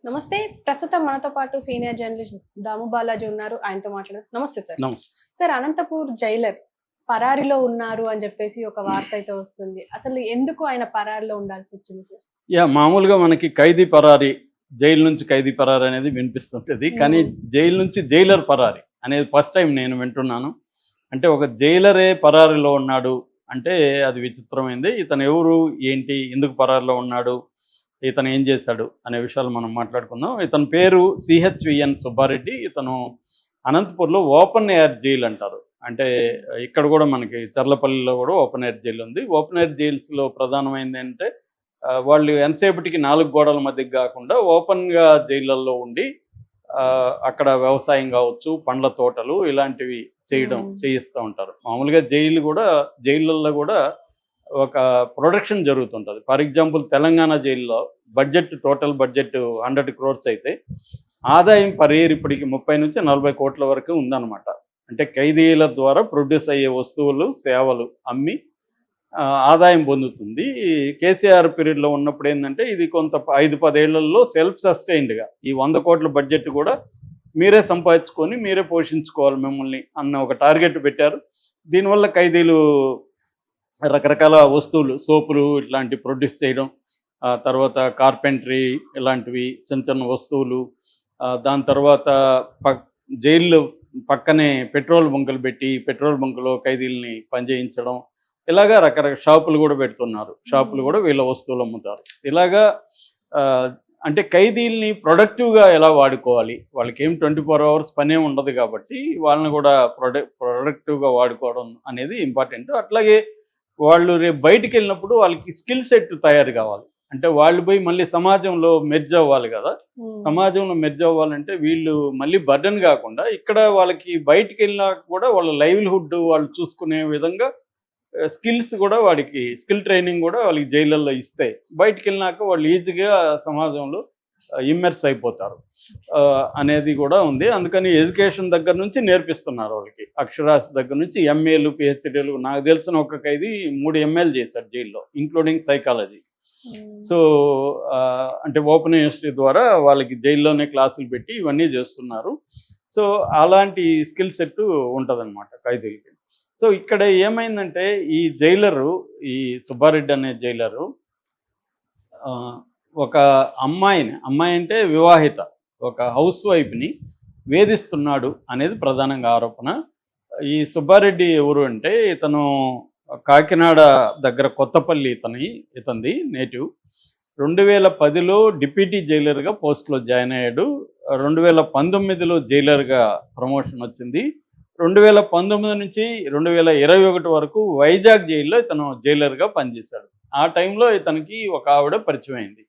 నమస్తే. ప్రస్తుతం మనతో పాటు సీనియర్ జర్నలిస్ట్ దాము బాలాజీ ఉన్నారు. ఆయనతో మాట్లాడదాం. నమస్తే సార్. నమస్తే. సార్, అనంతపూర్ జైలర్ పరారీలో ఉన్నారు అని చెప్పేసి ఒక వార్త అయితే వస్తుంది. అసలు ఎందుకు ఆయన పరారీలో ఉండాల్సి వచ్చింది సార్? మామూలుగా మనకి ఖైదీ పరారి, జైలు నుంచి ఖైదీ పరారి అనేది వినిపిస్తుంటది. కానీ జైలు నుంచి జైలర్ పరారి అనేది ఫస్ట్ టైం నేను వింటున్నాను. అంటే ఒక జైలరే పరారీలో ఉన్నాడు అంటే అది విచిత్రమైంది. ఇతను ఎవరు, ఏంటి, ఎందుకు పరారీలో ఉన్నాడు, ఇతను ఏం చేశాడు అనే విషయాలు మనం మాట్లాడుకుందాం. ఇతని పేరు సిహెచ్విఎన్ సుబ్బారెడ్డి. ఇతను అనంతపూర్లో ఓపెన్ ఎయిర్ జైలు అంటారు. అంటే ఇక్కడ కూడా మనకి చర్లపల్లిలో కూడా ఓపెన్ ఎయిర్ జైలు ఉంది. ఓపెన్ ఎయిర్ జైల్స్లో ప్రధానమైనది ఏంటంటే వాళ్ళు ఎంతసేపటికి 4 గోడల మధ్యకి కాకుండా ఓపెన్గా జైళ్ళల్లో ఉండి అక్కడ వ్యవసాయం కావచ్చు, పండ్ల తోటలు ఇలాంటివి చేయిస్తూ ఉంటారు. మామూలుగా జైళ్ళల్లో కూడా ఒక ప్రొడక్షన్ జరుగుతుంటుంది. ఫర్ ఎగ్జాంపుల్ తెలంగాణ జైల్లో టోటల్ బడ్జెట్ 100 crores అయితే ఆదాయం పర్ ఇయర్ ఇప్పటికి 30 నుంచి 40 కోట్ల వరకు ఉందన్నమాట. అంటే ఖైదీల ద్వారా ప్రొడ్యూస్ అయ్యే వస్తువులు, సేవలు అమ్మి ఆదాయం పొందుతుంది. కేసీఆర్ పీరియడ్లో ఉన్నప్పుడు ఏంటంటే ఇది కొంత 5-10 ఏళ్లలో సెల్ఫ్ సస్టైన్డ్గా ఈ 100 కోట్ల బడ్జెట్ కూడా మీరే సంపాదించుకొని మీరే పోషించుకోవాలి మిమ్మల్ని అన్న ఒక టార్గెట్ పెట్టారు. దీనివల్ల ఖైదీలు రకరకాల వస్తువులు, సోపులు ఇట్లాంటివి ప్రొడ్యూస్ చేయడం, తర్వాత కార్పెంటరీ ఇలాంటివి చిన్న చిన్న వస్తువులు, దాని తర్వాత జైళ్ళు పక్కనే పెట్రోల్ బంకులు పెట్టి పెట్రోల్ బంకులో ఖైదీలని పనిచేయించడం, ఇలాగా రకరకాల షాపులు కూడా పెడుతున్నారు. షాపులు కూడా వీళ్ళ వస్తువులు అమ్ముతారు. ఇలాగా అంటే ఖైదీల్ని ప్రొడక్టివ్గా ఎలా వాడుకోవాలి, వాళ్ళకి ఏం 24 hours పనే ఉండదు కాబట్టి వాళ్ళని కూడా ప్రొడక్టివ్గా వాడుకోవడం అనేది ఇంపార్టెంట్. అట్లాగే వాళ్ళు రేపు బయటికి వెళ్ళినప్పుడు వాళ్ళకి స్కిల్ సెట్ తయారు కావాలి. అంటే వాళ్ళు పోయి మళ్ళీ సమాజంలో మెర్జ్ అవ్వాలి కదా. సమాజంలో మెర్జ్ అవ్వాలంటే వీళ్ళు మళ్ళీ బర్డెన్ కాకుండా ఇక్కడ వాళ్ళకి బయటికి వెళ్ళినా కూడా వాళ్ళ లైవ్లీహుడ్ వాళ్ళు చూసుకునే విధంగా స్కిల్స్ కూడా వాడికి స్కిల్ ట్రైనింగ్ కూడా వాళ్ళకి జైళ్ళల్లో ఇస్తే బయటికి వెళ్ళినాక వాళ్ళు ఈజీగా సమాజంలో ఇమ్మర్స్ అయిపోతారు అనేది కూడా ఉంది. అందుకని ఎడ్యుకేషన్ దగ్గర నుంచి నేర్పిస్తున్నారు వాళ్ళకి. అక్షరాస్యత దగ్గర నుంచి ఎంఏలు, పిహెచ్డీలు. నాకు తెలిసిన ఒక ఖైదీ 3 MAలు చేశారు జైల్లో, ఇంక్లూడింగ్ సైకాలజీ. సో అంటే ఓపెన్ యూనివర్సిటీ ద్వారా వాళ్ళకి జైల్లోనే క్లాసులు పెట్టి ఇవన్నీ చేస్తున్నారు. సో అలాంటి స్కిల్ సెట్ ఉంటుందన్నమాట ఖైదీలకి. సో ఇక్కడ ఏమైందంటే ఈ సుబ్బారెడ్డి అనే జైలరు ఒక అమ్మాయి అంటే వివాహిత ఒక హౌస్ వైఫ్ని వేధిస్తున్నాడు అనేది ప్రధానంగా ఆరోపణ. ఈ సుబ్బారెడ్డి ఎవరు అంటే ఇతను కాకినాడ దగ్గర కొత్తపల్లి ఇతంది నేటివ్. 2010లో డిప్యూటీ జైలర్గా పోస్ట్లో జాయిన్ అయ్యాడు. 2019లో జైలర్గా ప్రమోషన్ వచ్చింది. 2019 నుంచి 2021 వరకు వైజాగ్ జైల్లో ఇతను జైలర్గా పనిచేశాడు. ఆ టైంలో ఇతనికి ఒక ఆవిడ పరిచయం అయింది.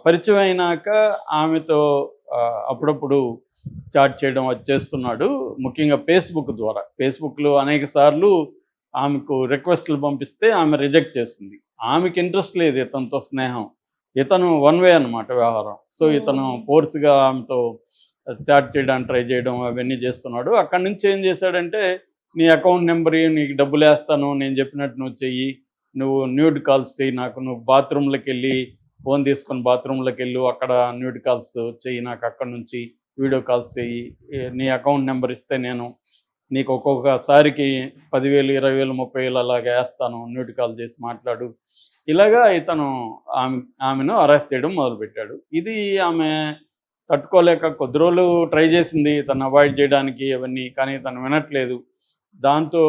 పరిచయం అయినాక ఆమెతో అప్పుడప్పుడు చాట్ చేయడం అది చేస్తున్నాడు. ముఖ్యంగా ఫేస్బుక్ ద్వారా. ఫేస్బుక్లో అనేక సార్లు ఆమెకు రిక్వెస్ట్లు పంపిస్తే ఆమె రిజెక్ట్ చేస్తుంది. ఆమెకి ఇంట్రెస్ట్ లేదు ఇతనితో స్నేహం. ఇతను వన్ వే అన్నమాట వ్యవహారం. సో ఇతను ఫోర్స్గా ఆమెతో చాట్ చేయడానికి ట్రై చేయడం అవన్నీ చేస్తున్నాడు. అక్కడి నుంచి ఏం చేశాడంటే, నీ అకౌంట్ నెంబర్ నీకు డబ్బులు వేస్తాను, నేను చెప్పినట్టు నువ్వు చెయ్యి, నువ్వు న్యూడ్ కాల్స్ చెయ్యి, నువ్వు బాత్రూంలోకి వెళ్ళి ఫోన్ తీసుకొని బాత్రూంలోకి వెళ్ళు, అక్కడ న్యూడ్ కాల్స్ చెయ్యి, నాకు అక్కడ నుంచి వీడియో కాల్స్ చెయ్యి, నీ అకౌంట్ నెంబర్ ఇస్తే నేను నీకు ఒక్కొక్కసారికి 10,000, 20,000, 30,000 అలాగే వేస్తాను, న్యూడ్ కాల్ చేసి మాట్లాడు. ఇలాగా ఇతను ఆమెను అరెస్ట్ చేయడం మొదలుపెట్టాడు. ఇది ఆమె తట్టుకోలేక కొద్ది రోజులు ట్రై చేసింది తను అవాయిడ్ చేయడానికి అవన్నీ, కానీ తను వినట్లేదు. దాంతో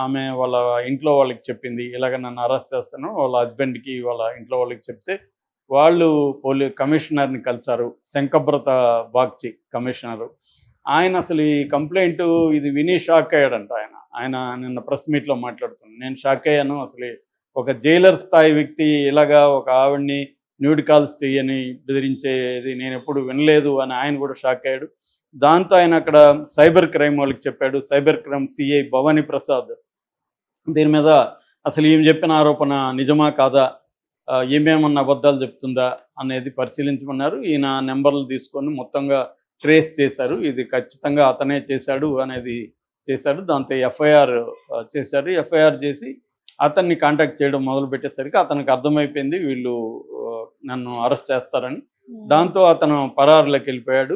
ఆమె వాళ్ళ ఇంట్లో వాళ్ళకి చెప్పింది, ఇలాగ నన్ను అరెస్ట్ చేస్తాను. వాళ్ళ హస్బెండ్కి వాళ్ళ ఇంట్లో వాళ్ళకి చెప్తే వాళ్ళు కమిషనర్ని కలిశారు. శంకబ్రత బాగ్చి కమిషనరు. ఆయన అసలు ఈ కంప్లైంట్ ఇది విని షాక్ అయ్యాడంట. ఆయన నిన్న ప్రెస్ మీట్లో మాట్లాడుతున్నాను, నేను షాక్ అయ్యాను, అసలు ఒక జైలర్ స్థాయి వ్యక్తి ఇలాగా ఒక ఆవిడ్ని న్యూడ్ కాల్స్ చేయని బెదిరించేది నేను ఎప్పుడు వినలేదు అని ఆయన కూడా షాక్ అయ్యాడు. దాంతో ఆయన అక్కడ సైబర్ క్రైమ్ వాళ్ళకి చెప్పాడు. Cyber crime CI Bhavani Prasad దీని మీద అసలు ఈమె చెప్పిన ఆరోపణ నిజమా కాదా, ఏమేమన్నా అబద్ధాలు చెప్తుందా అనేది పరిశీలించమన్నారు. ఈయన నెంబర్లు తీసుకొని మొత్తంగా ట్రేస్ చేశారు. ఇది ఖచ్చితంగా అతనే చేశాడు అనేది చేశాడు. దాంతో ఎఫ్ఐఆర్ చేశారు. ఎఫ్ఐఆర్ చేసి అతన్ని కాంటాక్ట్ చేయడం మొదలుపెట్టేసరికి అతనికి అర్థమైపోయింది వీళ్ళు నన్ను అరెస్ట్ చేస్తారని. దాంతో అతను పరారులోకి వెళ్ళిపోయాడు.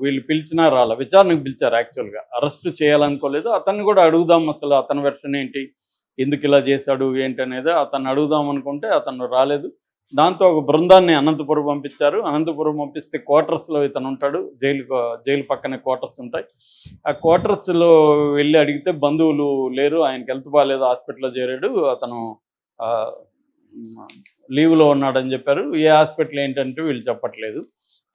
వీళ్ళు పిలిచినా రాల, విచారణకు పిలిచారు. యాక్చువల్గా అరెస్ట్ చేయాలనుకోలేదు. అతన్ని కూడా అడుగుదాం, అసలు అతని వెర్షన్ ఏంటి, ఎందుకు ఇలా చేశాడు ఏంటి అనేది అతన్ని అడుగుదాం అనుకుంటే అతను రాలేదు. దాంతో ఒక బృందాన్ని అనంతపురం పంపించారు. అనంతపురం పంపిస్తే క్వార్టర్స్లో ఇతను ఉంటాడు. జైలు పక్కనే క్వార్టర్స్ ఉంటాయి. ఆ క్వార్టర్స్లో వెళ్ళి అడిగితే బంధువులు లేరు, ఆయనకి హెల్త్ బాగాలేదు, హాస్పిటల్లో చేరాడు, అతను లీవ్లో ఉన్నాడని చెప్పారు. ఏ హాస్పిటల్ ఏంటంటే వీళ్ళు చెప్పట్లేదు.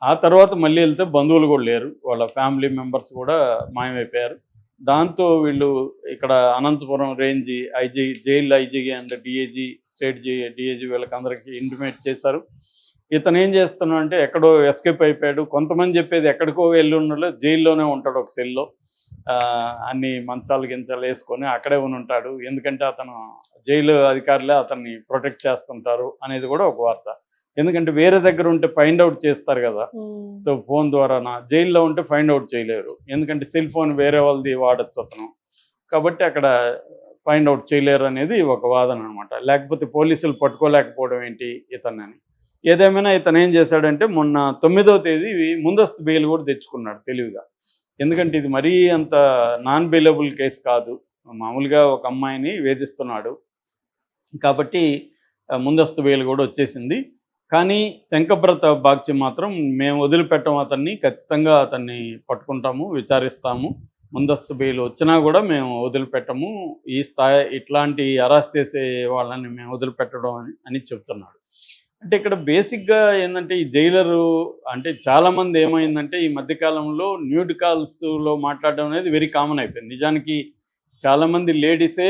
ఆ తర్వాత మళ్ళీ వెళ్తే బంధువులు కూడా లేరు, వాళ్ళ ఫ్యామిలీ మెంబర్స్ కూడా మాయమైపోయారు. దాంతో వీళ్ళు ఇక్కడ Anantapuram range IG, jail IG and DIG, state DIG వీళ్ళకి అందరికీ ఇంటిమేట్ చేశారు. ఇతను ఏం చేస్తున్నాడు అంటే ఎక్కడో ఎస్కేప్ అయిపోయాడు. కొంతమంది చెప్పేది ఎక్కడికో వెళ్ళి ఉన్నాడు, జైల్లోనే ఉంటాడు ఒక సెల్లో, అన్ని మంచాలు గించాలు వేసుకొని అక్కడే ఉంటాడు. ఎందుకంటే అతను జైలు అధికారులే అతన్ని ప్రొటెక్ట్ చేస్తుంటారు అనేది కూడా ఒక వార్త. ఎందుకంటే వేరే దగ్గర ఉంటే ఫైండ్ అవుట్ చేస్తారు కదా, సో ఫోన్ ద్వారా. జైల్లో ఉంటే ఫైండ్ అవుట్ చేయలేరు, ఎందుకంటే సెల్ ఫోన్ వేరే వాళ్ళది వాడచ్చు అతను, కాబట్టి అక్కడ ఫైండ్ అవుట్ చేయలేరు అనేది ఒక వాదన అనమాట. లేకపోతే పోలీసులు పట్టుకోలేకపోవడం ఏంటి ఇతన్ని. ఏదేమైనా ఇతను ఏం చేశాడంటే మొన్న 9వ తేదీ ముందస్తు బెయిల్ కూడా తెచ్చుకున్నాడు తెలివిగా. ఎందుకంటే ఇది మరీ అంత నాన్ బెయిలబుల్ కేసు కాదు, మామూలుగా ఒక అమ్మాయిని వేధిస్తున్నాడు కాబట్టి ముందస్తు బెయిల్ కూడా వచ్చేసింది. కానీ శంకబ్రత బాగ్చి మాత్రం మేము వదిలిపెట్టం, అతన్ని ఖచ్చితంగా అతన్ని పట్టుకుంటాము, విచారిస్తాము, ముందస్తు బెయిల్ వచ్చినా కూడా మేము వదిలిపెట్టము, ఈ స్థాయి ఇట్లాంటి అరెస్ట్ చేసే వాళ్ళని మేము వదిలిపెట్టడం అని చెప్తున్నాడు. అంటే ఇక్కడ బేసిక్గా ఏంటంటే ఈ జైలరు అంటే చాలామంది ఏమైందంటే ఈ మధ్యకాలంలో న్యూడ్ కాల్స్లో మాట్లాడడం అనేది వెరీ కామన్ అయిపోయింది. నిజానికి చాలామంది లేడీసే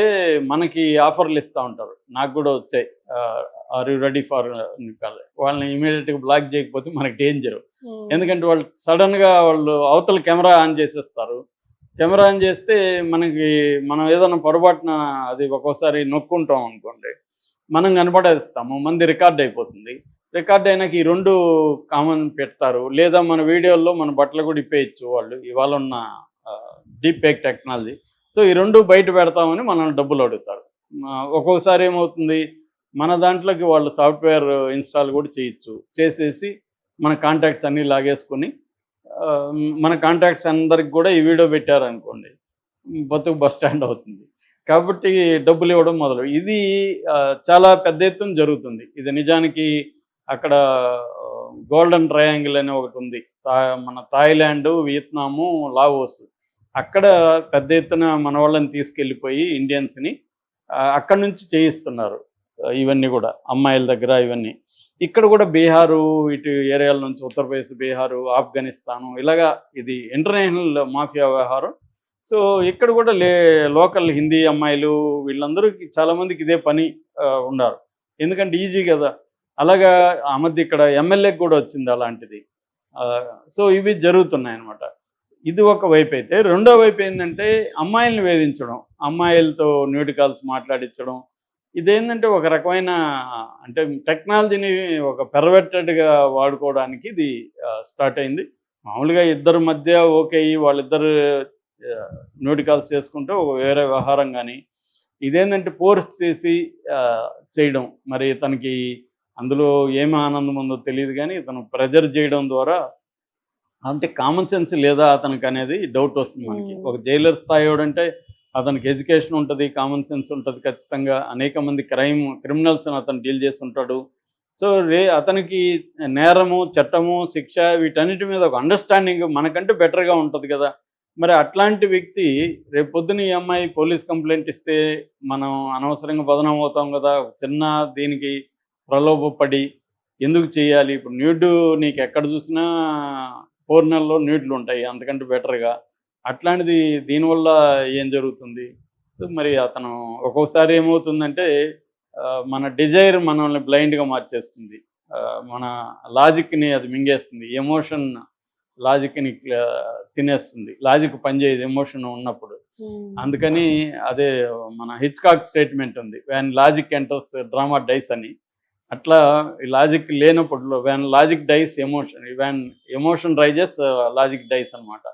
మనకి ఆఫర్లు ఇస్తూ ఉంటారు, నాకు కూడా వచ్చాయి, are you ready for call, వాళ్ళని ఇమీడియట్గా బ్లాక్ చేయకపోతే మనకి డేంజరు. ఎందుకంటే వాళ్ళు సడన్గా వాళ్ళు అవతల కెమెరా ఆన్ చేసేస్తారు. కెమెరా ఆన్ చేస్తే మనం ఏదైనా పొరపాటున అది ఒక్కోసారి నొక్కుంటాం అనుకోండి, మనం కనపడేస్తాము, మంది రికార్డ్ అయిపోతుంది. రికార్డ్ అయినాక ఈ 2 కామన్ పెడతారు, లేదా మన వీడియోల్లో మన బట్టలు కూడా ఇప్పేయచ్చు వాళ్ళు, ఇవాళ ఉన్న డీప్ ఫేక్ టెక్నాలజీ. సో ఈ 2 బయట పెడతామని మనల్ని డబ్బులు అడుగుతారు. ఒక్కొక్కసారి ఏమవుతుంది, మన దాంట్లోకి వాళ్ళు సాఫ్ట్వేర్ ఇన్స్టాల్ కూడా చేయొచ్చు, చేసేసి మన కాంటాక్ట్స్ అన్నీ లాగేసుకొని మన కాంటాక్ట్స్ అందరికి కూడా ఈ వీడియో పెట్టారనుకోండి, బతుకు బస్ స్టాండ్ అవుతుంది. కాబట్టి డబ్బులు ఇవ్వడం మొదలు, ఇది చాలా పెద్ద ఎత్తున జరుగుతుంది. ఇది నిజానికి అక్కడ గోల్డెన్ ట్రయాంగిల్ అని ఒకటి ఉంది, మన థాయిలాండ్, వియత్నాము, లావోస్, అక్కడ పెద్ద ఎత్తున మన వాళ్ళని తీసుకెళ్ళిపోయి ఇండియన్స్ని అక్కడి నుంచి చేయిస్తున్నారు ఇవన్నీ కూడా, అమ్మాయిల దగ్గర ఇవన్నీ. ఇక్కడ కూడా బీహారు ఇటు ఏరియాల నుంచి, ఉత్తరప్రదేశ్, బీహారు, ఆఫ్ఘనిస్తాను, ఇలాగా ఇది ఇంటర్నేషనల్ మాఫియా వ్యవహారం. సో ఇక్కడ కూడా లోకల్ హిందీ అమ్మాయిలు వీళ్ళందరూ చాలామందికి ఇదే పని ఉన్నారు, ఎందుకంటే ఈజీ కదా. అలాగా ఆ మధ్య ఇక్కడ ఎమ్మెల్యేకి కూడా వచ్చింది అలాంటిది. సో ఇవి జరుగుతున్నాయి అన్నమాట. ఇది ఒక వైపు అయితే, రెండో వైపు ఏంటంటే అమ్మాయిల్ని వేధించడం, అమ్మాయిలతో న్యూడ్ కాల్స్ మాట్లాడించడం. ఇదేంటంటే ఒక రకమైన అంటే టెక్నాలజీని ఒక పెర్వర్టెడ్గా వాడుకోవడానికి ఇది స్టార్ట్ అయింది. మామూలుగా ఇద్దరి మధ్య ఓకే, వాళ్ళిద్దరు న్యూడ్ కాల్స్ చేసుకుంటే ఒక వేరే వ్యవహారం, కానీ ఇదేంటంటే ఫోర్స్ చేసి చేయడం. మరి తనకి అందులో ఏమి ఆనందం ఉందో తెలియదు, కానీ తను ప్రెజర్ చేయడం ద్వారా, అంటే కామన్ సెన్స్ లేదా అతనికి అనేది డౌట్ వస్తుంది మనకి. ఒక జైలర్ స్థాయి అంటే అతనికి ఎడ్యుకేషన్ ఉంటుంది, కామన్ సెన్స్ ఉంటుంది ఖచ్చితంగా, అనేక మంది క్రిమినల్స్ని అతను డీల్ చేసి ఉంటాడు. సో అతనికి నేరము, చట్టము, శిక్ష వీటన్నిటి మీద ఒక అండర్స్టాండింగ్ మనకంటే బెటర్గా ఉంటుంది కదా. మరి అట్లాంటి వ్యక్తి రేపు పొద్దున ఈ అమ్మాయి పోలీస్ కంప్లైంట్ ఇస్తే మనం అనవసరంగా బదనాం అవుతాం కదా. చిన్న దీనికి ప్రలోభపడి ఎందుకు చేయాలి? ఇప్పుడు న్యూడ్ నీకు ఎక్కడ చూసినా పోర్నల్లో న్యూడ్లు ఉంటాయి అంతకంటే బెటర్గా. అట్లాంటిది దీనివల్ల ఏం జరుగుతుంది? సో మరి అతను ఒక్కోసారి ఏమవుతుందంటే మన డిజైర్ మనల్ని బ్లైండ్గా మార్చేస్తుంది, మన లాజిక్ని అది మింగేస్తుంది, ఎమోషన్ లాజిక్ని తినేస్తుంది, లాజిక్ పనిచేయదు ఎమోషన్ ఉన్నప్పుడు. అందుకని అదే మన హిచ్కాక్ స్టేట్మెంట్ ఉంది, when logic enters drama dies అని. అట్లా లాజిక్ లేనప్పుడు when logic dies emotion, when emotion rises logic dies అనమాట.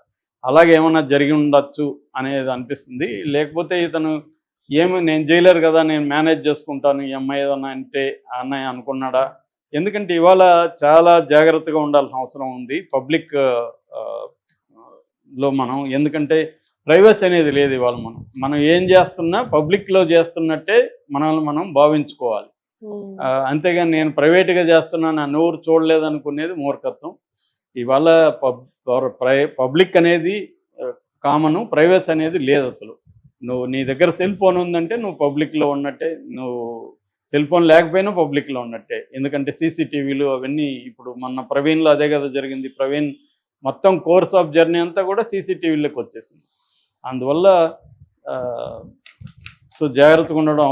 అలాగే ఏమన్నా జరిగి ఉండొచ్చు అనేది అనిపిస్తుంది. లేకపోతే ఇతను నేను జైలర్ కదా, నేను మేనేజ్ చేసుకుంటాను, ఈ అమ్మాయి ఏదన్నా అంటే అన్నయ్య అనుకున్నాడా ఎందుకంటే ఇవాళ చాలా జాగ్రత్తగా ఉండాల్సిన అవసరం ఉంది పబ్లిక్ లో మనం. ఎందుకంటే ప్రైవసీ అనేది లేదు ఇవాళ. మనం ఏం చేస్తున్నా పబ్లిక్లో చేస్తున్నట్టే మనల్ని మనం భావించుకోవాలి. అంతేగాని నేను ప్రైవేట్గా చేస్తున్నా నన్ను ఎవరు చూడలేదు అనుకునేది మూర్ఖత్వం. ఇవాళ పబ్లిక్ అనేది కామను, ప్రైవసీ అనేది లేదు అసలు. నువ్వు నీ దగ్గర సెల్ ఫోన్ ఉందంటే నువ్వు పబ్లిక్లో ఉన్నట్టే, నువ్వు సెల్ ఫోన్ లేకపోయినా పబ్లిక్లో ఉన్నట్టే. ఎందుకంటే సీసీటీవీలు అవన్నీ ఇప్పుడు మొన్న ప్రవీణ్లో అదే కదా జరిగింది. ప్రవీణ్ మొత్తం కోర్స్ ఆఫ్ జర్నీ అంతా కూడా సీసీటీవీలోకి వచ్చేసింది. అందువల్ల సో జాగ్రత్తగా ఉండడం